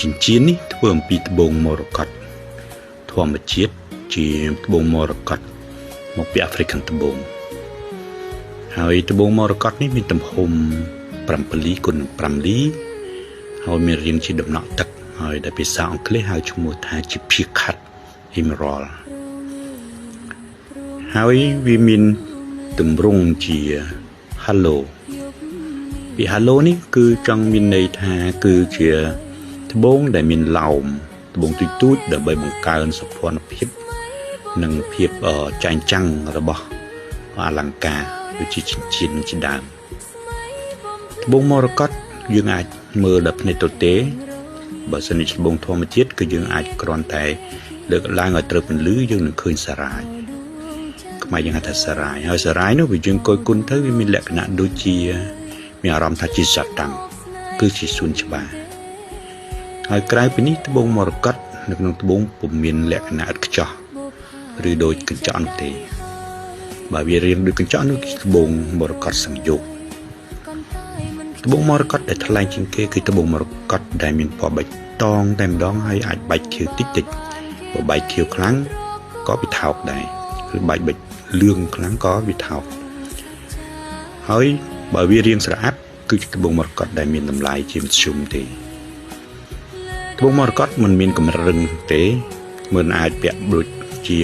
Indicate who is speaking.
Speaker 1: ចិញ្ចៀននេះធ្វើអំពីត្បូងមរកតធម្មជាតិជាត្បូងមរកតមកពីអាហ្វ្រិកខាងត្បូងហើយត្បូងមរកតនេះមានទំហំ7 លីគុណ5 លីហើយមានរាងជាដំណក់ទឹកហើយដែលភាសាអង់គ្លេសហៅឈ្មោះថាជា Pure Emerald ហើយវាមានទម្រង់ជា Halo ពី Halo នេះគឺចង់មានន័យថាគឺជាត្បូងដែលមានឡោមត្បូងទូចៗដើម្បីបង្កើនសោភ័ណភាពនិងភាពចែងចាំងរបស់អលង្ការដូចជាចិញ្ចៀនជាដើមត្បូងមរកតយើងអាចមើលដល់ភ្នែកទទេបើសិនជាត្បូងធម្មជាតិគឺយើងអាចគ្រាន់តែលើកឡើងឲ្យត្រូវពន្លឺយើងនឹងឃើញសារាយខ្មែរយើងហៅថាសារាយហើយសារាយនោះវាយើងកយគុណទៅវាមានលក្ខណៈដូចជាមានអារម្មណ៍ថាជាសត្វតាំងគឺជាសួនច្បារហើយក្រៅពីនេះត្បូងមរកតនៅក្នុងត្បូងពុំមានលក្ខណៈឥតខ្ចោះឬដូចកញ្ចក់នោះទេបើវារាងដូចកញ្ចក់នោះគឺត្បូងមរកតසංយោគត្បូងមរកតដែលថ្លៃជាងគេគឺត្បូងមរកតដែលមានពណ៌បៃតងតែម្ដងហើយអាចបែកខៀវតិចបើបែកខៀវខ្លាំងក៏វាថោកដែរឬបែកលឿងខ្លាំងក៏វាថោកហើយបើវារាងស្រអាប់គឺជាត្បូងមរកតដែលមានតម្លៃជាមធ្យមទេត្បូងមរកតមិនមានកម្រិតរឹងទេមិនអាចពាក់ដូចជា